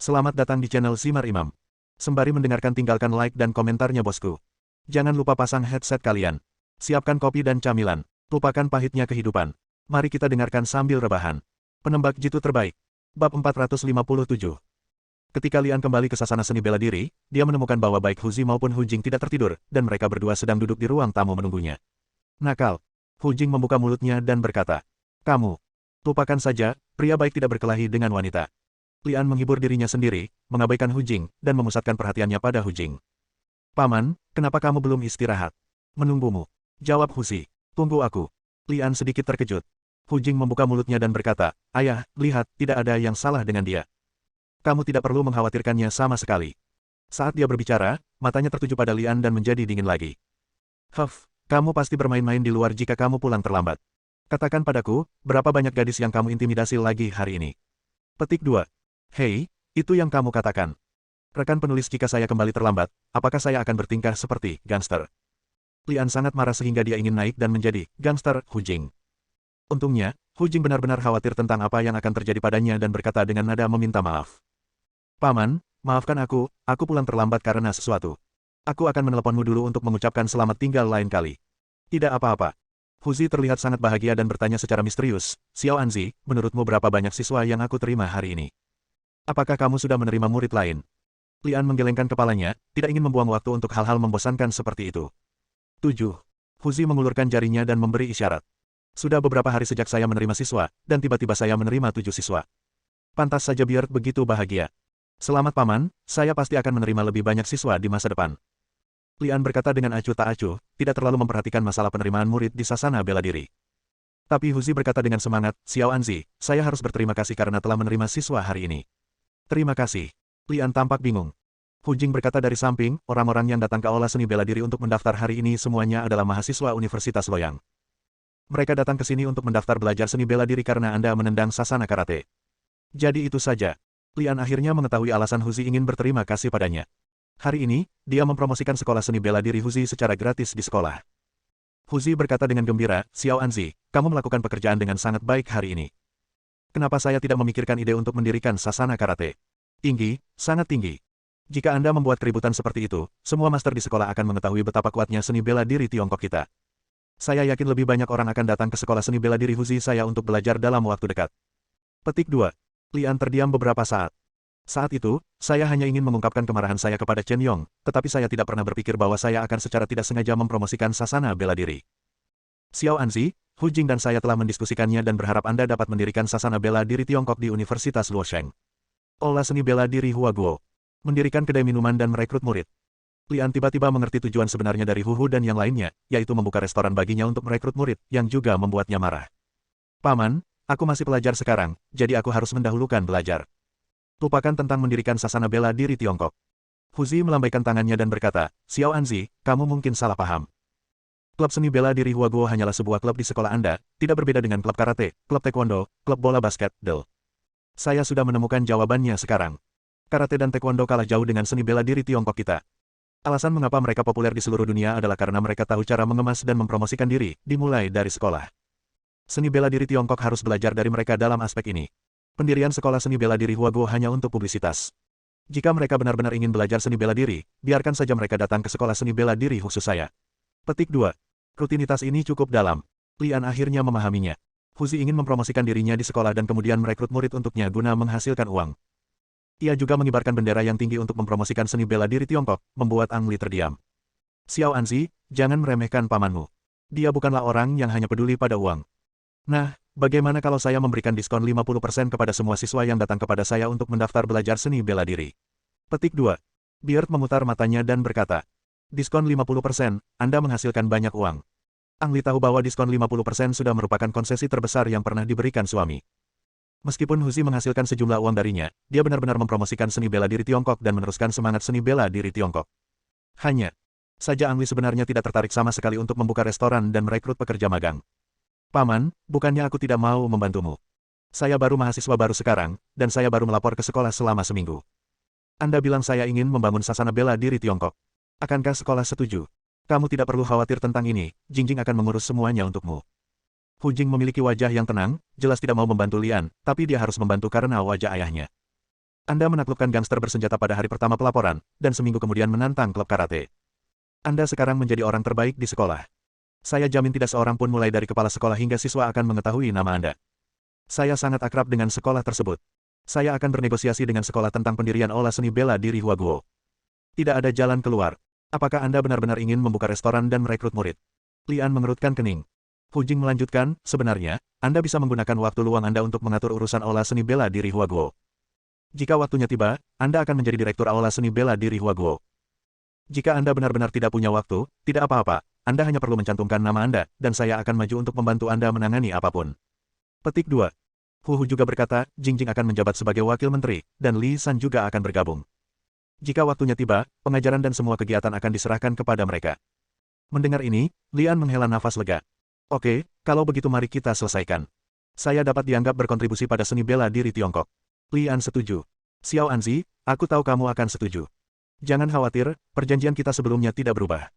Selamat datang di channel Simar Imam. Sembari mendengarkan tinggalkan like dan komentarnya bosku. Jangan lupa pasang headset kalian. Siapkan kopi dan camilan. Lupakan pahitnya kehidupan. Mari kita dengarkan sambil rebahan. Penembak jitu terbaik. Bab 457. Ketika Lian kembali ke sasana seni bela diri, dia menemukan bahwa baik Hu Zi maupun Hu Jing tidak tertidur, dan mereka berdua sedang duduk di ruang tamu menunggunya. Nakal. Hu Jing membuka mulutnya dan berkata, "Kamu. Lupakan saja, pria baik tidak berkelahi dengan wanita." Lian menghibur dirinya sendiri, mengabaikan Hu Jing, dan memusatkan perhatiannya pada Hu Jing. "Paman, kenapa kamu belum istirahat?" "Menunggumu," jawab Hu Zi. "Tunggu aku." Lian sedikit terkejut. Hu Jing membuka mulutnya dan berkata, "Ayah, lihat, tidak ada yang salah dengan dia. Kamu tidak perlu mengkhawatirkannya sama sekali." Saat dia berbicara, matanya tertuju pada Lian dan menjadi dingin lagi. Kamu pasti bermain-main di luar jika kamu pulang terlambat. Katakan padaku, berapa banyak gadis yang kamu intimidasi lagi hari ini?" Petik 2. Hei, itu yang kamu katakan. Rekan penulis, jika saya kembali terlambat, apakah saya akan bertingkah seperti gangster? Lian sangat marah sehingga dia ingin naik dan menjadi gangster Hu Jing. Untungnya, Hu Jing benar-benar khawatir tentang apa yang akan terjadi padanya dan berkata dengan nada meminta maaf. "Paman, maafkan aku pulang terlambat karena sesuatu. Aku akan meneleponmu dulu untuk mengucapkan selamat tinggal lain kali." "Tidak apa-apa." Hu Zi terlihat sangat bahagia dan bertanya secara misterius, "Xiao Anzi, menurutmu berapa banyak siswa yang aku terima hari ini? Apakah kamu sudah menerima murid lain?" Lian menggelengkan kepalanya, tidak ingin membuang waktu untuk hal-hal membosankan seperti itu. 7. Hu Zi mengulurkan jarinya dan memberi isyarat. "Sudah beberapa hari sejak saya menerima siswa, dan tiba-tiba saya menerima 7 siswa. Pantas saja Beard begitu bahagia. Selamat paman, saya pasti akan menerima lebih banyak siswa di masa depan." Lian berkata dengan acuh tak acuh, tidak terlalu memperhatikan masalah penerimaan murid di sasana bela diri. Tapi Hu Zi berkata dengan semangat, "Xiao Anzi, saya harus berterima kasih karena telah menerima siswa hari ini." "Terima kasih." Lian tampak bingung. Hu Jing berkata dari samping, "Orang-orang yang datang ke aula seni bela diri untuk mendaftar hari ini semuanya adalah mahasiswa Universitas Loyang. Mereka datang ke sini untuk mendaftar belajar seni bela diri karena Anda menendang sasana karate. Jadi itu saja." Lian akhirnya mengetahui alasan Hu Zi ingin berterima kasih padanya. Hari ini, dia mempromosikan sekolah seni bela diri Hu Zi secara gratis di sekolah. Hu Zi berkata dengan gembira, "Xiao Anzi, kamu melakukan pekerjaan dengan sangat baik hari ini. Kenapa saya tidak memikirkan ide untuk mendirikan sasana karate? Tinggi, sangat tinggi. Jika Anda membuat keributan seperti itu, semua master di sekolah akan mengetahui betapa kuatnya seni bela diri Tiongkok kita. Saya yakin lebih banyak orang akan datang ke sekolah seni bela diri Hu Zi saya untuk belajar dalam waktu dekat." Petik 2. Lian terdiam beberapa saat. "Saat itu, saya hanya ingin mengungkapkan kemarahan saya kepada Chen Yong, tetapi saya tidak pernah berpikir bahwa saya akan secara tidak sengaja mempromosikan sasana bela diri. Xiao Anzi, Hu Jing dan saya telah mendiskusikannya dan berharap Anda dapat mendirikan sasana bela diri Tiongkok di Universitas Luosheng. Aula seni bela diri Huaguo. Mendirikan kedai minuman dan merekrut murid." Lian tiba-tiba mengerti tujuan sebenarnya dari Hu Hu dan yang lainnya, yaitu membuka restoran baginya untuk merekrut murid, yang juga membuatnya marah. "Paman, aku masih pelajar sekarang, jadi aku harus mendahulukan belajar. Lupakan tentang mendirikan sasana bela diri Tiongkok." Hu Zi melambaikan tangannya dan berkata, "Xiao Anzi, kamu mungkin salah paham. Klub seni bela diri Huaguo hanyalah sebuah klub di sekolah Anda, tidak berbeda dengan klub karate, klub taekwondo, klub bola basket, del. Saya sudah menemukan jawabannya sekarang. Karate dan taekwondo kalah jauh dengan seni bela diri Tiongkok kita. Alasan mengapa mereka populer di seluruh dunia adalah karena mereka tahu cara mengemas dan mempromosikan diri, dimulai dari sekolah. Seni bela diri Tiongkok harus belajar dari mereka dalam aspek ini. Pendirian sekolah seni bela diri Huaguo hanya untuk publisitas. Jika mereka benar-benar ingin belajar seni bela diri, biarkan saja mereka datang ke sekolah seni bela diri khusus saya." Petik 2. Rutinitas ini cukup dalam. Lian akhirnya memahaminya. Hu Zi ingin mempromosikan dirinya di sekolah dan kemudian merekrut murid untuknya guna menghasilkan uang. Ia juga mengibarkan bendera yang tinggi untuk mempromosikan seni bela diri Tiongkok, membuat Ang Li terdiam. "Xiao Anzi, jangan meremehkan pamanmu. Dia bukanlah orang yang hanya peduli pada uang. Nah, bagaimana kalau saya memberikan diskon 50% kepada semua siswa yang datang kepada saya untuk mendaftar belajar seni bela diri?" Petik 2. Beard memutar matanya dan berkata, "Diskon 50%, Anda menghasilkan banyak uang." Ang Li tahu bahwa diskon 50% sudah merupakan konsesi terbesar yang pernah diberikan suami. Meskipun Hu Zi menghasilkan sejumlah uang darinya, dia benar-benar mempromosikan seni bela diri Tiongkok dan meneruskan semangat seni bela diri Tiongkok. Hanya saja Ang Li sebenarnya tidak tertarik sama sekali untuk membuka restoran dan merekrut pekerja magang. "Paman, bukannya aku tidak mau membantumu. Saya baru mahasiswa baru sekarang, dan saya baru melapor ke sekolah selama seminggu. Anda bilang saya ingin membangun sasana bela diri Tiongkok. Akankah sekolah setuju? Kamu tidak perlu khawatir tentang ini, Jingjing akan mengurus semuanya untukmu." Hu Jing memiliki wajah yang tenang, jelas tidak mau membantu Lian, tapi dia harus membantu karena wajah ayahnya. Anda menaklukkan gangster bersenjata pada hari pertama pelaporan, dan seminggu kemudian menantang klub karate. Anda sekarang menjadi orang terbaik di sekolah. Saya jamin tidak seorang pun mulai dari kepala sekolah hingga siswa akan mengetahui nama Anda. Saya sangat akrab dengan sekolah tersebut. Saya akan bernegosiasi dengan sekolah tentang pendirian olah seni bela diri Huaguo. Tidak ada jalan keluar. Apakah Anda benar-benar ingin membuka restoran dan merekrut murid? Lian mengerutkan kening. Hu Jing melanjutkan, sebenarnya, Anda bisa menggunakan waktu luang Anda untuk mengatur urusan olah seni bela diri Huaguo. Jika waktunya tiba, Anda akan menjadi direktur aula seni bela diri Huaguo. Jika Anda benar-benar tidak punya waktu, tidak apa-apa, Anda hanya perlu mencantumkan nama Anda, dan saya akan maju untuk membantu Anda menangani apapun. Petik 2. Hu juga berkata, Jingjing akan menjabat sebagai wakil menteri, dan Li San juga akan bergabung. Jika waktunya tiba, pengajaran dan semua kegiatan akan diserahkan kepada mereka. Mendengar ini, Lian menghela nafas lega. Oke, kalau begitu mari kita selesaikan. Saya dapat dianggap berkontribusi pada seni bela diri Tiongkok. Lian setuju. Xiao Anzi, aku tahu kamu akan setuju. Jangan khawatir, perjanjian kita sebelumnya tidak berubah.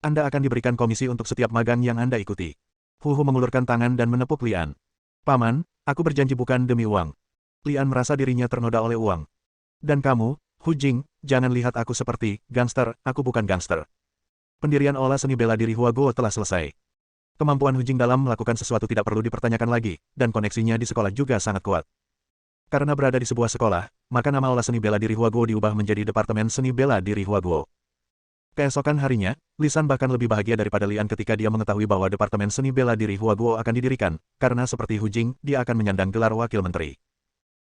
Anda akan diberikan komisi untuk setiap magang yang Anda ikuti. Hu mengulurkan tangan dan menepuk Lian. Paman, aku berjanji bukan demi uang. Lian merasa dirinya ternoda oleh uang. Dan kamu, Hu Jing, jangan lihat aku seperti gangster, aku bukan gangster. Pendirian olah seni bela diri Huaguo telah selesai. Kemampuan Hu Jing dalam melakukan sesuatu tidak perlu dipertanyakan lagi, dan koneksinya di sekolah juga sangat kuat. Karena berada di sebuah sekolah, maka nama olah seni bela diri Huaguo diubah menjadi Departemen Seni Bela Diri Huaguo. Keesokan harinya, Li San bahkan lebih bahagia daripada Lian ketika dia mengetahui bahwa Departemen Seni Bela Diri Huaguo akan didirikan, karena seperti Hu Jing, dia akan menyandang gelar wakil menteri.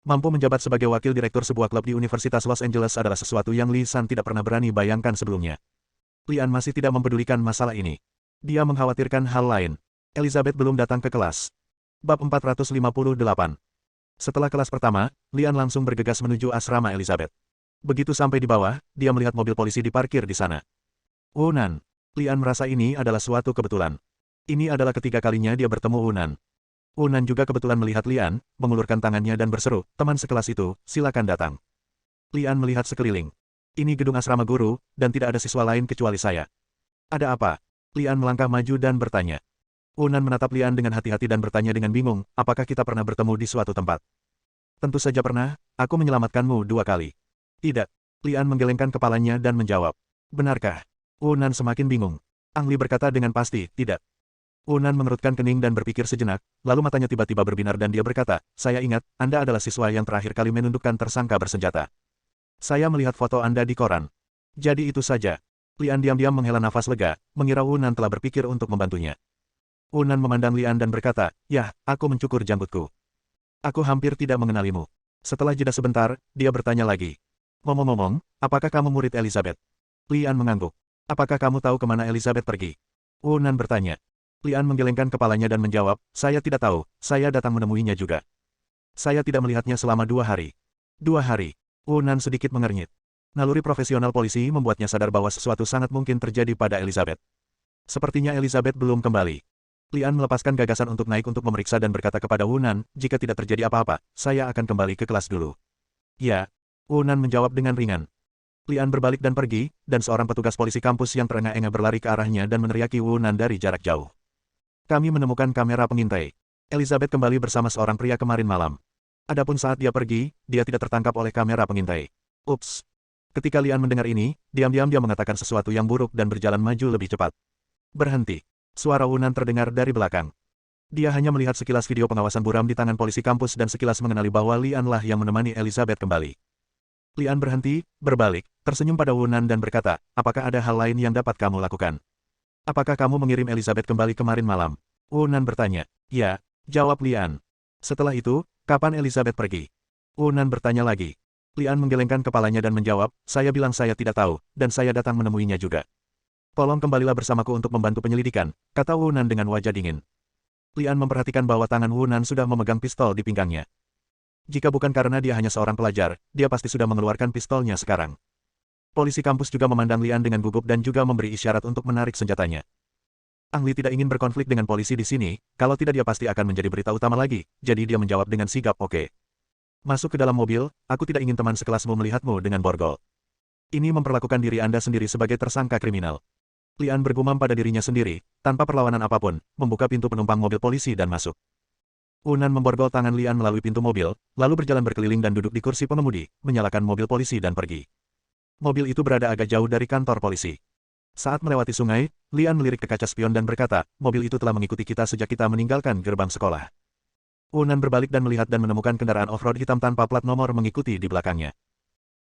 Mampu menjabat sebagai wakil direktur sebuah klub di Universitas Los Angeles adalah sesuatu yang Li San tidak pernah berani bayangkan sebelumnya. Lian masih tidak mempedulikan masalah ini. Dia mengkhawatirkan hal lain. Elizabeth belum datang ke kelas. Bab 458. Setelah kelas pertama, Lian langsung bergegas menuju asrama Elizabeth. Begitu sampai di bawah, dia melihat mobil polisi diparkir di sana. Wunan. Lian merasa ini adalah suatu kebetulan. Ini adalah ketiga kalinya dia bertemu Wunan. Wunan juga kebetulan melihat Lian, mengulurkan tangannya dan berseru, teman sekelas itu, silakan datang. Lian melihat sekeliling. Ini gedung asrama guru, dan tidak ada siswa lain kecuali saya. Ada apa? Lian melangkah maju dan bertanya. Wunan menatap Lian dengan hati-hati dan bertanya dengan bingung, apakah kita pernah bertemu di suatu tempat? Tentu saja pernah, aku menyelamatkanmu 2 kali. Tidak. Lian menggelengkan kepalanya dan menjawab. Benarkah? Wunan semakin bingung. Ang Li berkata dengan pasti, tidak. Wunan mengerutkan kening dan berpikir sejenak, lalu matanya tiba-tiba berbinar dan dia berkata, saya ingat, Anda adalah siswa yang terakhir kali menundukkan tersangka bersenjata. Saya melihat foto Anda di koran. Jadi itu saja. Lian diam-diam menghela nafas lega, mengira Wunan telah berpikir untuk membantunya. Wunan memandang Lian dan berkata, yah, aku mencukur janggutku. Aku hampir tidak mengenalimu. Setelah jeda sebentar, dia bertanya lagi. Ngomong-ngomong, apakah kamu murid Elizabeth? Lian mengangguk. Apakah kamu tahu kemana Elizabeth pergi? Wunan bertanya. Lian menggelengkan kepalanya dan menjawab, saya tidak tahu, saya datang menemuinya juga. Saya tidak melihatnya selama 2 hari. 2 hari. Wunan sedikit mengernyit. Naluri profesional polisi membuatnya sadar bahwa sesuatu sangat mungkin terjadi pada Elizabeth. Sepertinya Elizabeth belum kembali. Lian melepaskan gagasan untuk naik untuk memeriksa dan berkata kepada Wunan, jika tidak terjadi apa-apa, saya akan kembali ke kelas dulu. Ya. Wunan menjawab dengan ringan. Lian berbalik dan pergi, dan seorang petugas polisi kampus yang terengah-engah berlari ke arahnya dan meneriaki Wunan dari jarak jauh. Kami menemukan kamera pengintai. Elizabeth kembali bersama seorang pria kemarin malam. Adapun saat dia pergi, dia tidak tertangkap oleh kamera pengintai. Ups. Ketika Lian mendengar ini, diam-diam dia mengatakan sesuatu yang buruk dan berjalan maju lebih cepat. Berhenti. Suara Wunan terdengar dari belakang. Dia hanya melihat sekilas video pengawasan buram di tangan polisi kampus dan sekilas mengenali bahwa Lian lah yang menemani Elizabeth kembali. Lian berhenti, berbalik, tersenyum pada Wunan dan berkata, apakah ada hal lain yang dapat kamu lakukan? Apakah kamu mengirim Elizabeth kembali kemarin malam? Wunan bertanya. Ya, jawab Lian. Setelah itu, kapan Elizabeth pergi? Wunan bertanya lagi. Lian menggelengkan kepalanya dan menjawab, saya bilang saya tidak tahu, dan saya datang menemuinya juga. Tolong kembalilah bersamaku untuk membantu penyelidikan, kata Wunan dengan wajah dingin. Lian memperhatikan bahwa tangan Wunan sudah memegang pistol di pinggangnya. Jika bukan karena dia hanya seorang pelajar, dia pasti sudah mengeluarkan pistolnya sekarang. Polisi kampus juga memandang Lian dengan gugup dan juga memberi isyarat untuk menarik senjatanya. Ang Li tidak ingin berkonflik dengan polisi di sini, kalau tidak dia pasti akan menjadi berita utama lagi, jadi dia menjawab dengan sigap oke. Masuk ke dalam mobil, aku tidak ingin teman sekelasmu melihatmu dengan borgol. Ini memperlakukan diri Anda sendiri sebagai tersangka kriminal. Lian bergumam pada dirinya sendiri, tanpa perlawanan apapun, membuka pintu penumpang mobil polisi dan masuk. Wunan memborgol tangan Lian melalui pintu mobil, lalu berjalan berkeliling dan duduk di kursi pengemudi, menyalakan mobil polisi dan pergi. Mobil itu berada agak jauh dari kantor polisi. Saat melewati sungai, Lian melirik ke kaca spion dan berkata, mobil itu telah mengikuti kita sejak kita meninggalkan gerbang sekolah. Wunan berbalik dan melihat dan menemukan kendaraan off-road hitam tanpa plat nomor mengikuti di belakangnya.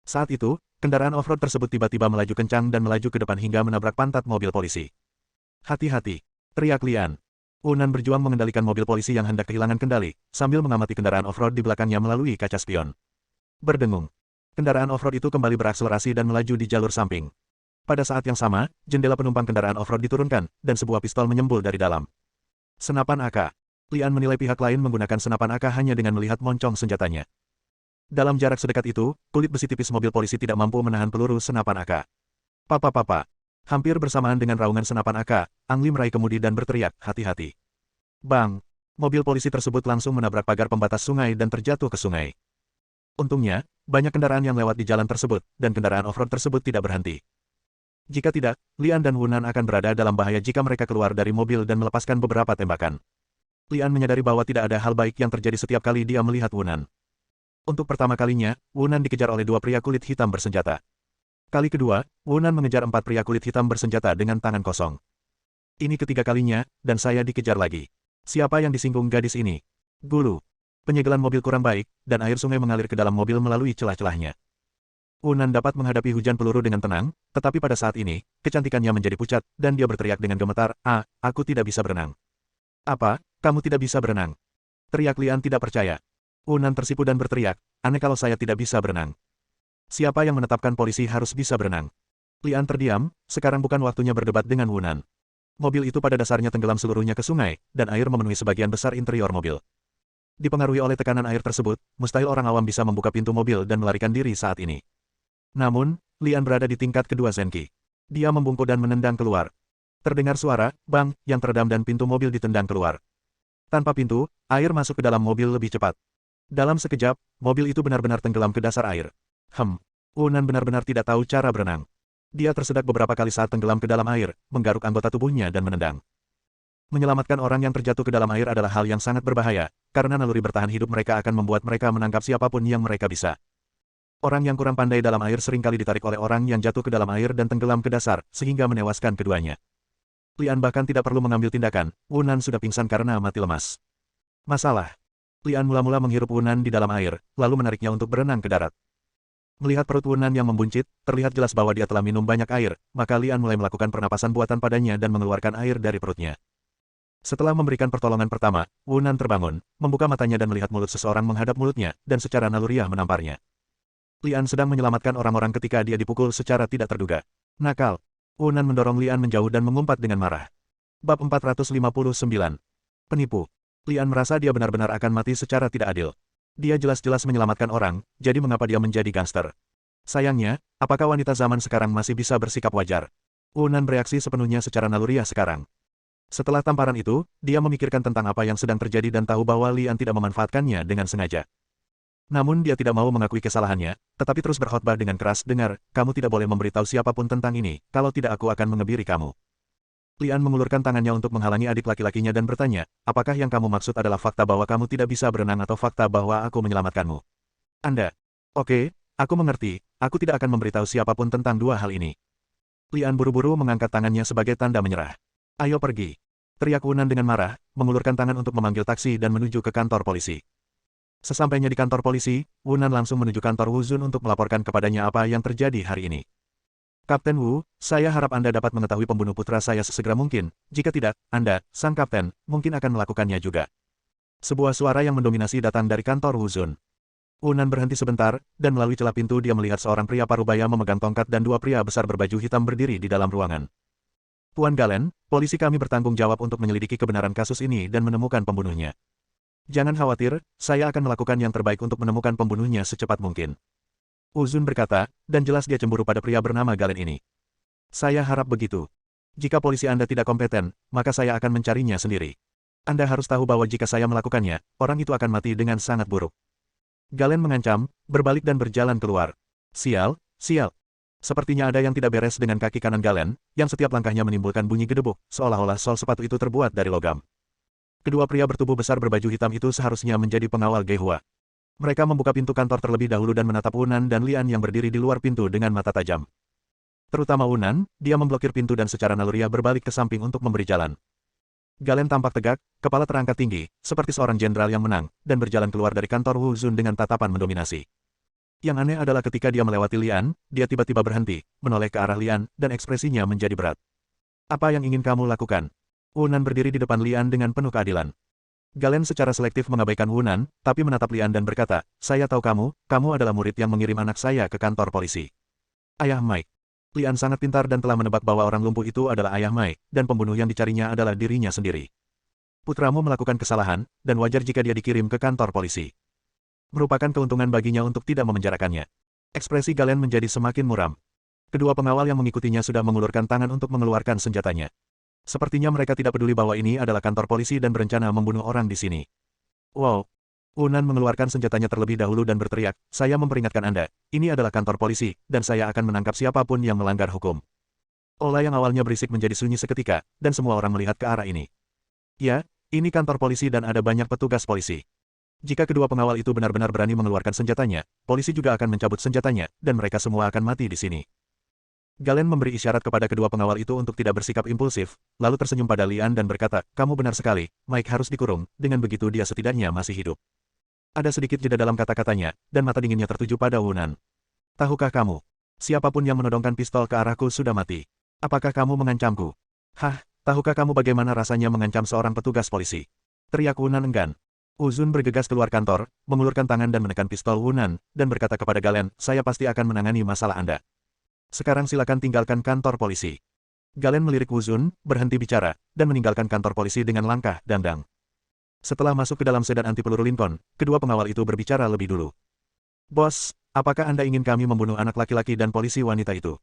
Saat itu, kendaraan off-road tersebut tiba-tiba melaju kencang dan melaju ke depan hingga menabrak pantat mobil polisi. Hati-hati, teriak Lian. Wunan berjuang mengendalikan mobil polisi yang hendak kehilangan kendali, sambil mengamati kendaraan off-road di belakangnya melalui kaca spion. Berdengung. Kendaraan off-road itu kembali berakselerasi dan melaju di jalur samping. Pada saat yang sama, jendela penumpang kendaraan off-road diturunkan, dan sebuah pistol menyembul dari dalam. Senapan AK. Lian menilai pihak lain menggunakan senapan AK hanya dengan melihat moncong senjatanya. Dalam jarak sedekat itu, kulit besi tipis mobil polisi tidak mampu menahan peluru senapan AK. Papa. Hampir bersamaan dengan raungan senapan AK, Ang Li meraih kemudi dan berteriak, hati-hati. Bang! Mobil polisi tersebut langsung menabrak pagar pembatas sungai dan terjatuh ke sungai. Untungnya, banyak kendaraan yang lewat di jalan tersebut, dan kendaraan off-road tersebut tidak berhenti. Jika tidak, Lian dan Wunan akan berada dalam bahaya jika mereka keluar dari mobil dan melepaskan beberapa tembakan. Lian menyadari bahwa tidak ada hal baik yang terjadi setiap kali dia melihat Wunan. Untuk pertama kalinya, Wunan dikejar oleh dua pria kulit hitam bersenjata. Kali kedua, Wunan mengejar empat pria kulit hitam bersenjata dengan tangan kosong. Ini ketiga kalinya, dan saya dikejar lagi. Siapa yang disinggung gadis ini? Gulu. Penyegelan mobil kurang baik, dan air sungai mengalir ke dalam mobil melalui celah-celahnya. Wunan dapat menghadapi hujan peluru dengan tenang, tetapi pada saat ini, kecantikannya menjadi pucat, dan dia berteriak dengan gemetar, aku tidak bisa berenang. Apa, kamu tidak bisa berenang? Teriak Lian tidak percaya. Wunan tersipu dan berteriak, aneh kalau saya tidak bisa berenang. Siapa yang menetapkan polisi harus bisa berenang? Lian terdiam, sekarang bukan waktunya berdebat dengan Wunan. Mobil itu pada dasarnya tenggelam seluruhnya ke sungai, dan air memenuhi sebagian besar interior mobil. Dipengaruhi oleh tekanan air tersebut, mustahil orang awam bisa membuka pintu mobil dan melarikan diri saat ini. Namun, Lian berada di tingkat kedua Zenki. Dia membungkuk dan menendang keluar. Terdengar suara, bang, yang teredam dan pintu mobil ditendang keluar. Tanpa pintu, air masuk ke dalam mobil lebih cepat. Dalam sekejap, mobil itu benar-benar tenggelam ke dasar air. Wunan benar-benar tidak tahu cara berenang. Dia tersedak beberapa kali saat tenggelam ke dalam air, menggaruk anggota tubuhnya dan menendang. Menyelamatkan orang yang terjatuh ke dalam air adalah hal yang sangat berbahaya, karena naluri bertahan hidup mereka akan membuat mereka menangkap siapapun yang mereka bisa. Orang yang kurang pandai dalam air seringkali ditarik oleh orang yang jatuh ke dalam air dan tenggelam ke dasar, sehingga menewaskan keduanya. Lian bahkan tidak perlu mengambil tindakan, Wunan sudah pingsan karena mati lemas. Masalah. Lian mula-mula menghirup Wunan di dalam air, lalu menariknya untuk berenang ke darat. Melihat perut Wunan yang membuncit, terlihat jelas bahwa dia telah minum banyak air, maka Lian mulai melakukan pernapasan buatan padanya dan mengeluarkan air dari perutnya. Setelah memberikan pertolongan pertama, Wunan terbangun, membuka matanya dan melihat mulut seseorang menghadap mulutnya, dan secara naluriah menamparnya. Lian sedang menyelamatkan orang-orang ketika dia dipukul secara tidak terduga. Nakal. Wunan mendorong Lian menjauh dan mengumpat dengan marah. Bab 459. Penipu. Lian merasa dia benar-benar akan mati secara tidak adil. Dia jelas-jelas menyelamatkan orang, jadi mengapa dia menjadi gangster? Sayangnya, apakah wanita zaman sekarang masih bisa bersikap wajar? Wunan bereaksi sepenuhnya secara naluriah sekarang. Setelah tamparan itu, dia memikirkan tentang apa yang sedang terjadi dan tahu bahwa Lian tidak memanfaatkannya dengan sengaja. Namun dia tidak mau mengakui kesalahannya, tetapi terus berkhotbah dengan keras, dengar, kamu tidak boleh memberitahu siapapun tentang ini, kalau tidak aku akan mengebiri kamu. Lian mengulurkan tangannya untuk menghalangi adik laki-lakinya dan bertanya, apakah yang kamu maksud adalah fakta bahwa kamu tidak bisa berenang atau fakta bahwa aku menyelamatkanmu? Anda. Oke, aku mengerti, aku tidak akan memberitahu siapapun tentang dua hal ini. Lian buru-buru mengangkat tangannya sebagai tanda menyerah. Ayo pergi. Teriak Wunan dengan marah, mengulurkan tangan untuk memanggil taksi dan menuju ke kantor polisi. Sesampainya di kantor polisi, Wunan langsung menuju kantor Wu Zun untuk melaporkan kepadanya apa yang terjadi hari ini. Kapten Wu, saya harap Anda dapat mengetahui pembunuh putra saya sesegera mungkin, jika tidak, Anda, sang kapten, mungkin akan melakukannya juga. Sebuah suara yang mendominasi datang dari kantor Wu Zun. Wunan berhenti sebentar, dan melalui celah pintu dia melihat seorang pria parubaya memegang tongkat dan dua pria besar berbaju hitam berdiri di dalam ruangan. Tuan Galen, polisi kami bertanggung jawab untuk menyelidiki kebenaran kasus ini dan menemukan pembunuhnya. Jangan khawatir, saya akan melakukan yang terbaik untuk menemukan pembunuhnya secepat mungkin. Wu Zun berkata, dan jelas dia cemburu pada pria bernama Galen ini. Saya harap begitu. Jika polisi Anda tidak kompeten, maka saya akan mencarinya sendiri. Anda harus tahu bahwa jika saya melakukannya, orang itu akan mati dengan sangat buruk. Galen mengancam, berbalik dan berjalan keluar. Sial, sial. Sepertinya ada yang tidak beres dengan kaki kanan Galen, yang setiap langkahnya menimbulkan bunyi gedebuk, seolah-olah sol sepatu itu terbuat dari logam. Kedua pria bertubuh besar berbaju hitam itu seharusnya menjadi pengawal Geihua. Mereka membuka pintu kantor terlebih dahulu dan menatap Wunan dan Lian yang berdiri di luar pintu dengan mata tajam. Terutama Wunan, dia memblokir pintu dan secara naluriah berbalik ke samping untuk memberi jalan. Galen tampak tegak, kepala terangkat tinggi, seperti seorang jenderal yang menang, dan berjalan keluar dari kantor Wu Zun dengan tatapan mendominasi. Yang aneh adalah ketika dia melewati Lian, dia tiba-tiba berhenti, menoleh ke arah Lian, dan ekspresinya menjadi berat. Apa yang ingin kamu lakukan? Wunan berdiri di depan Lian dengan penuh keadilan. Galen secara selektif mengabaikan Wunan, tapi menatap Lian dan berkata, saya tahu kamu adalah murid yang mengirim anak saya ke kantor polisi. Ayah Mike. Lian sangat pintar dan telah menebak bahwa orang lumpuh itu adalah ayah Mike, dan pembunuh yang dicarinya adalah dirinya sendiri. Putramu melakukan kesalahan, dan wajar jika dia dikirim ke kantor polisi. Merupakan keuntungan baginya untuk tidak memenjarakannya. Ekspresi Galen menjadi semakin muram. Kedua pengawal yang mengikutinya sudah mengulurkan tangan untuk mengeluarkan senjatanya. Sepertinya mereka tidak peduli bahwa ini adalah kantor polisi dan berencana membunuh orang di sini. Wow! Wunan mengeluarkan senjatanya terlebih dahulu dan berteriak, saya memperingatkan Anda, ini adalah kantor polisi, dan saya akan menangkap siapapun yang melanggar hukum. Ola yang awalnya berisik menjadi sunyi seketika, dan semua orang melihat ke arah ini. Ya, ini kantor polisi dan ada banyak petugas polisi. Jika kedua pengawal itu benar-benar berani mengeluarkan senjatanya, polisi juga akan mencabut senjatanya, dan mereka semua akan mati di sini. Galen memberi isyarat kepada kedua pengawal itu untuk tidak bersikap impulsif, lalu tersenyum pada Lian dan berkata, kamu benar sekali, Mike harus dikurung, dengan begitu dia setidaknya masih hidup. Ada sedikit jeda dalam kata-katanya, dan mata dinginnya tertuju pada Wunan. Tahukah kamu? Siapapun yang menodongkan pistol ke arahku sudah mati. Apakah kamu mengancamku? Hah, tahukah kamu bagaimana rasanya mengancam seorang petugas polisi? Teriak Wunan enggan. Uzun bergegas keluar kantor, mengulurkan tangan dan menekan pistol Wunan, dan berkata kepada Galen, saya pasti akan menangani masalah Anda. Sekarang silakan tinggalkan kantor polisi. Galen melirik Uzun, berhenti bicara, dan meninggalkan kantor polisi dengan langkah dandang. Setelah masuk ke dalam sedan anti peluru Lincoln, kedua pengawal itu berbicara lebih dulu. Bos, apakah Anda ingin kami membunuh anak laki-laki dan polisi wanita itu?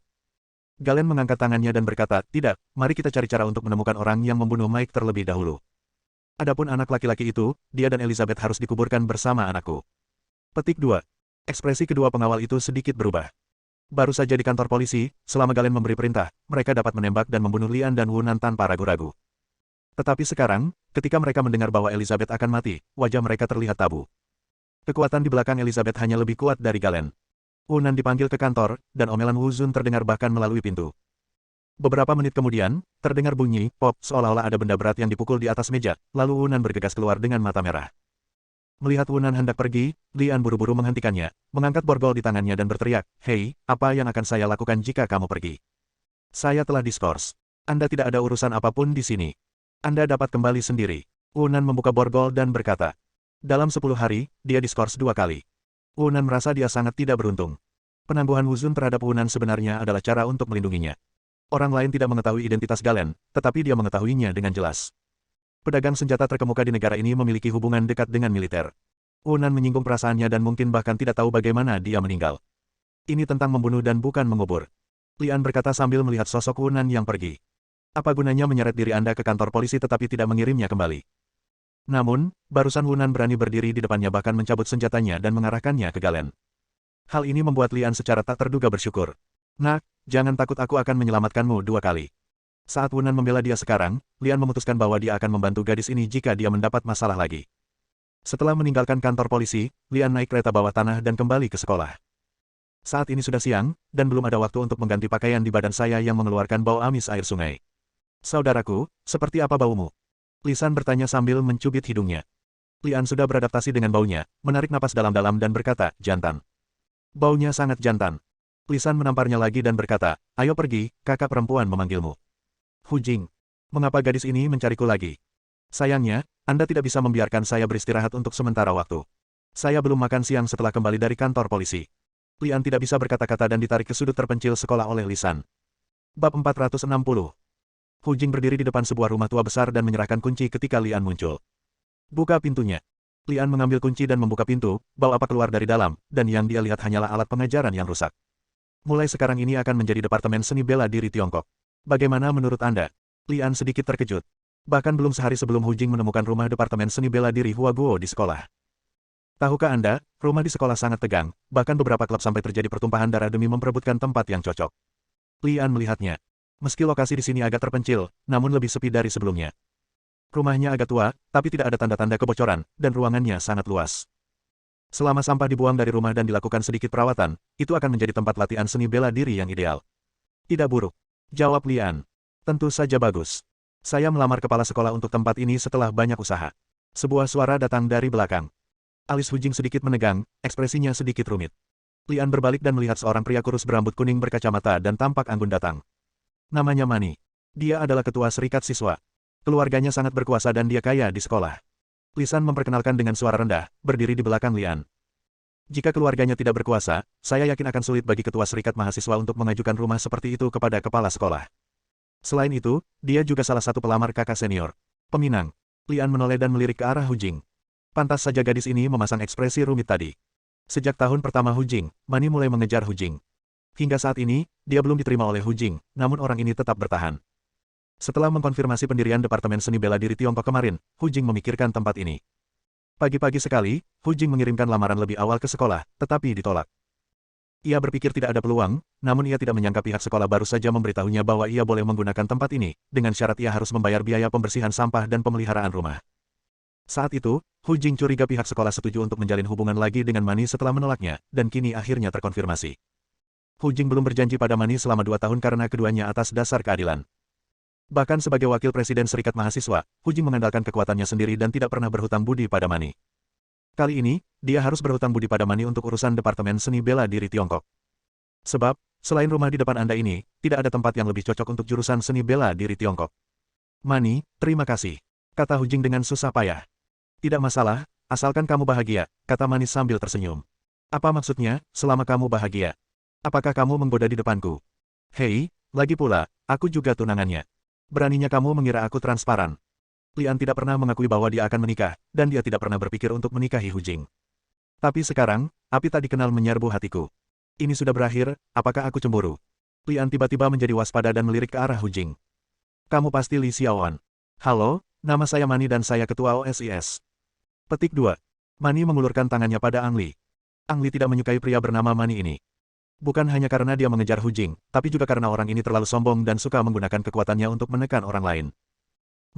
Galen mengangkat tangannya dan berkata, tidak, mari kita cari cara untuk menemukan orang yang membunuh Mike terlebih dahulu. Adapun anak laki-laki itu, dia dan Elizabeth harus dikuburkan bersama anakku. Petik 2. Ekspresi kedua pengawal itu sedikit berubah. Baru saja di kantor polisi, selama Galen memberi perintah, mereka dapat menembak dan membunuh Lian dan Wunan tanpa ragu-ragu. Tetapi sekarang, ketika mereka mendengar bahwa Elizabeth akan mati, wajah mereka terlihat tabu. Kekuatan di belakang Elizabeth hanya lebih kuat dari Galen. Wunan dipanggil ke kantor, dan omelan Wu Zun terdengar bahkan melalui pintu. Beberapa menit kemudian, terdengar bunyi, pop, seolah-olah ada benda berat yang dipukul di atas meja, lalu Wunan bergegas keluar dengan mata merah. Melihat Wunan hendak pergi, Lian buru-buru menghentikannya, mengangkat borgol di tangannya dan berteriak, hei, apa yang akan saya lakukan jika kamu pergi? Saya telah diskors. Anda tidak ada urusan apapun di sini. Anda dapat kembali sendiri. Wunan membuka borgol dan berkata. Dalam 10 hari, dia diskors 2 kali. Wunan merasa dia sangat tidak beruntung. Penangguhan Wuzun terhadap Wunan sebenarnya adalah cara untuk melindunginya. Orang lain tidak mengetahui identitas Galen, tetapi dia mengetahuinya dengan jelas. Pedagang senjata terkemuka di negara ini memiliki hubungan dekat dengan militer. Wunan menyinggung perasaannya dan mungkin bahkan tidak tahu bagaimana dia meninggal. Ini tentang membunuh dan bukan mengubur. Lian berkata sambil melihat sosok Wunan yang pergi. Apa gunanya menyeret diri Anda ke kantor polisi tetapi tidak mengirimnya kembali? Namun, barusan Wunan berani berdiri di depannya bahkan mencabut senjatanya dan mengarahkannya ke Galen. Hal ini membuat Lian secara tak terduga bersyukur. Nak, jangan takut aku akan menyelamatkanmu 2 kali. Saat Wunan membela dia sekarang, Lian memutuskan bahwa dia akan membantu gadis ini jika dia mendapat masalah lagi. Setelah meninggalkan kantor polisi, Lian naik kereta bawah tanah dan kembali ke sekolah. Saat ini sudah siang, dan belum ada waktu untuk mengganti pakaian di badan saya yang mengeluarkan bau amis air sungai. Saudaraku, seperti apa baumu? Lisan bertanya sambil mencubit hidungnya. Lian sudah beradaptasi dengan baunya, menarik napas dalam-dalam dan berkata, jantan. Baunya sangat jantan. Lisan menamparnya lagi dan berkata, ayo pergi, kakak perempuan memanggilmu. Hu Jing. Mengapa gadis ini mencariku lagi? Sayangnya, Anda tidak bisa membiarkan saya beristirahat untuk sementara waktu. Saya belum makan siang setelah kembali dari kantor polisi. Lian tidak bisa berkata-kata dan ditarik ke sudut terpencil sekolah oleh Lisan. Bab 460. Hu Jing berdiri di depan sebuah rumah tua besar dan menyerahkan kunci ketika Lian muncul. Buka pintunya. Lian mengambil kunci dan membuka pintu, bau apa keluar dari dalam, dan yang dia lihat hanyalah alat pengajaran yang rusak. Mulai sekarang ini akan menjadi Departemen Seni Bela Diri Tiongkok. Bagaimana menurut Anda? Lian sedikit terkejut. Bahkan belum sehari sebelum Hu Jing menemukan rumah Departemen Seni Bela Diri Huaguo di sekolah. Tahukah Anda, rumah di sekolah sangat tegang, bahkan beberapa klub sampai terjadi pertumpahan darah demi memperebutkan tempat yang cocok. Lian melihatnya. Meski lokasi di sini agak terpencil, namun lebih sepi dari sebelumnya. Rumahnya agak tua, tapi tidak ada tanda-tanda kebocoran, dan ruangannya sangat luas. Selama sampah dibuang dari rumah dan dilakukan sedikit perawatan, itu akan menjadi tempat latihan seni bela diri yang ideal. Tidak buruk. Jawab Lian. Tentu saja bagus. Saya melamar kepala sekolah untuk tempat ini setelah banyak usaha. Sebuah suara datang dari belakang. Alis Hu Jing sedikit menegang, ekspresinya sedikit rumit. Lian berbalik dan melihat seorang pria kurus berambut kuning berkacamata dan tampak anggun datang. Namanya Mani. Dia adalah ketua serikat siswa. Keluarganya sangat berkuasa dan dia kaya di sekolah. Lisan memperkenalkan dengan suara rendah, berdiri di belakang Lian. Jika keluarganya tidak berkuasa, saya yakin akan sulit bagi ketua serikat mahasiswa untuk mengajukan rumah seperti itu kepada kepala sekolah. Selain itu, dia juga salah satu pelamar kakak senior. Peminang. Lian menoleh dan melirik ke arah Hu Jing. Pantas saja gadis ini memasang ekspresi rumit tadi. Sejak tahun pertama Hu Jing, Mani mulai mengejar Hu Jing. Hingga saat ini, dia belum diterima oleh Hu Jing, namun orang ini tetap bertahan. Setelah mengkonfirmasi pendirian Departemen Seni Bela Diri Tiongkok kemarin, Hu Jing memikirkan tempat ini. Pagi-pagi sekali, Hu Jing mengirimkan lamaran lebih awal ke sekolah, tetapi ditolak. Ia berpikir tidak ada peluang, namun ia tidak menyangka pihak sekolah baru saja memberitahunya bahwa ia boleh menggunakan tempat ini, dengan syarat ia harus membayar biaya pembersihan sampah dan pemeliharaan rumah. Saat itu, Hu Jing curiga pihak sekolah setuju untuk menjalin hubungan lagi dengan Mani setelah menolaknya, dan kini akhirnya terkonfirmasi. Hu Jing belum berjanji pada Mani selama 2 tahun karena keduanya atas dasar keadilan. Bahkan sebagai wakil presiden serikat mahasiswa, Hu Jing mengandalkan kekuatannya sendiri dan tidak pernah berhutang budi pada Mani. Kali ini, dia harus berhutang budi pada Mani untuk urusan Departemen Seni Bela Diri Tiongkok. Sebab, selain rumah di depan Anda ini, tidak ada tempat yang lebih cocok untuk jurusan seni bela diri Tiongkok. Mani, terima kasih, kata Hu Jing dengan susah payah. Tidak masalah, asalkan kamu bahagia, kata Mani sambil tersenyum. Apa maksudnya, selama kamu bahagia? Apakah kamu menggoda di depanku? Hei, lagi pula, aku juga tunangannya. Beraninya kamu mengira aku transparan. Lian tidak pernah mengakui bahwa dia akan menikah, dan dia tidak pernah berpikir untuk menikahi Hu Jing. Tapi sekarang, api tak dikenal menyerbu hatiku. Ini sudah berakhir, apakah aku cemburu? Lian tiba-tiba menjadi waspada dan melirik ke arah Hu Jing. Kamu pasti Li Xiaoan. Halo, nama saya Mani dan saya ketua OSIS. Petik 2. Mani mengulurkan tangannya pada Ang Li. Ang Li tidak menyukai pria bernama Mani ini. Bukan hanya karena dia mengejar Hu Jing, tapi juga karena orang ini terlalu sombong dan suka menggunakan kekuatannya untuk menekan orang lain.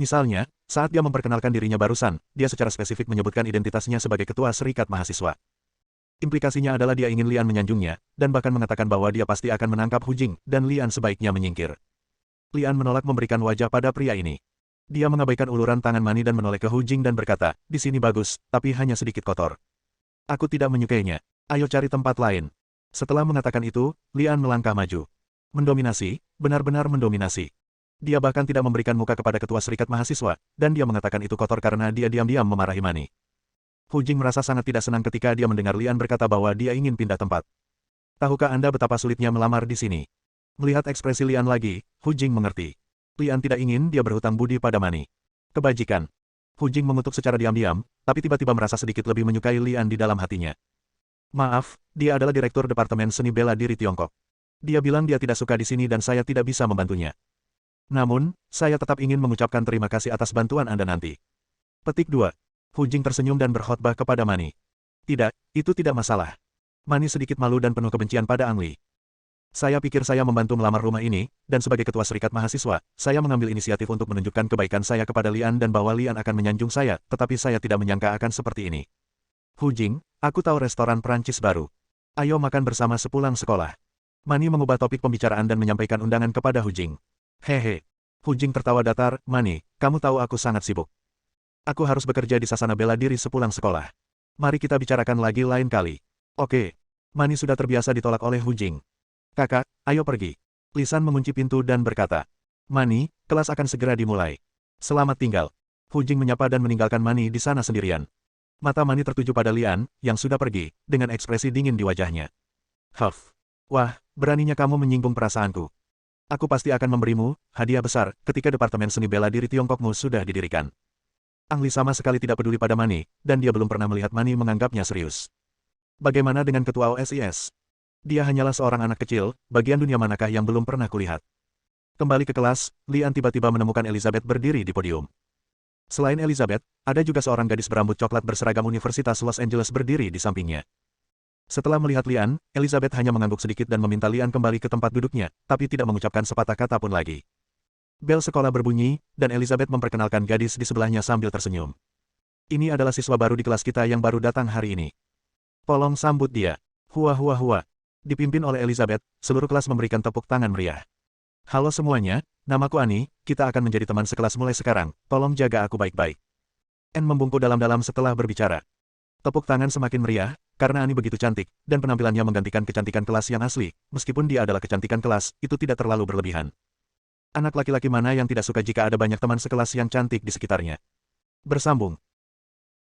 Misalnya, saat dia memperkenalkan dirinya barusan, dia secara spesifik menyebutkan identitasnya sebagai ketua serikat mahasiswa. Implikasinya adalah dia ingin Lian menyanjungnya, dan bahkan mengatakan bahwa dia pasti akan menangkap Hu Jing, dan Lian sebaiknya menyingkir. Lian menolak memberikan wajah pada pria ini. Dia mengabaikan uluran tangan Mani dan menoleh ke Hu Jing dan berkata, di sini bagus, tapi hanya sedikit kotor. Aku tidak menyukainya. Ayo cari tempat lain. Setelah mengatakan itu, Lian melangkah maju. Mendominasi, benar-benar mendominasi. Dia bahkan tidak memberikan muka kepada ketua serikat mahasiswa, dan dia mengatakan itu kotor karena dia diam-diam memarahi Mani. Hu Jing merasa sangat tidak senang ketika dia mendengar Lian berkata bahwa dia ingin pindah tempat. Tahukah Anda betapa sulitnya melamar di sini? Melihat ekspresi Lian lagi, Hu Jing mengerti. Lian tidak ingin dia berhutang budi pada Mani. Kebajikan. Hu Jing mengutuk secara diam-diam, tapi tiba-tiba merasa sedikit lebih menyukai Lian di dalam hatinya. Maaf, dia adalah direktur Departemen Seni Bela Diri Tiongkok. Dia bilang dia tidak suka di sini dan saya tidak bisa membantunya. Namun, saya tetap ingin mengucapkan terima kasih atas bantuan Anda nanti. Petik 2. Hu Jing tersenyum dan berkhotbah kepada Mani. Tidak, itu tidak masalah. Mani sedikit malu dan penuh kebencian pada Ang Li. Saya pikir saya membantu melamar rumah ini, dan sebagai ketua serikat mahasiswa, saya mengambil inisiatif untuk menunjukkan kebaikan saya kepada Lian dan bahwa Lian akan menyanjung saya, tetapi saya tidak menyangka akan seperti ini. Hu Jing, aku tahu restoran Prancis baru. Ayo makan bersama sepulang sekolah. Mani mengubah topik pembicaraan dan menyampaikan undangan kepada Hu Jing. Hehe. Hu Jing tertawa datar, Mani, kamu tahu aku sangat sibuk. Aku harus bekerja di sasana bela diri sepulang sekolah. Mari kita bicarakan lagi lain kali. Oke. Mani sudah terbiasa ditolak oleh Hu Jing. Kakak, ayo pergi. Lisan mengunci pintu dan berkata. Mani, kelas akan segera dimulai. Selamat tinggal. Hu Jing menyapa dan meninggalkan Mani di sana sendirian. Mata Mani tertuju pada Lian, yang sudah pergi, dengan ekspresi dingin di wajahnya. Huff. Wah, beraninya kamu menyinggung perasaanku. Aku pasti akan memberimu hadiah besar ketika Departemen Seni Bela Diri Tiongkokmu sudah didirikan. Ang Li sama sekali tidak peduli pada Mani, dan dia belum pernah melihat Mani menganggapnya serius. Bagaimana dengan ketua OSIS? Dia hanyalah seorang anak kecil, bagian dunia manakah yang belum pernah kulihat. Kembali ke kelas, Lian tiba-tiba menemukan Elizabeth berdiri di podium. Selain Elizabeth, ada juga seorang gadis berambut coklat berseragam Universitas Los Angeles berdiri di sampingnya. Setelah melihat Lian, Elizabeth hanya mengangguk sedikit dan meminta Lian kembali ke tempat duduknya, tapi tidak mengucapkan sepatah kata pun lagi. Bel sekolah berbunyi, dan Elizabeth memperkenalkan gadis di sebelahnya sambil tersenyum. Ini adalah siswa baru di kelas kita yang baru datang hari ini. Tolong sambut dia. Hua hua hua. Dipimpin oleh Elizabeth, seluruh kelas memberikan tepuk tangan meriah. Halo semuanya, namaku Annie, kita akan menjadi teman sekelas mulai sekarang, tolong jaga aku baik-baik. Anne membungkuk dalam-dalam setelah berbicara. Tepuk tangan semakin meriah, karena Annie begitu cantik, dan penampilannya menggantikan kecantikan kelas yang asli, meskipun dia adalah kecantikan kelas, itu tidak terlalu berlebihan. Anak laki-laki mana yang tidak suka jika ada banyak teman sekelas yang cantik di sekitarnya? Bersambung.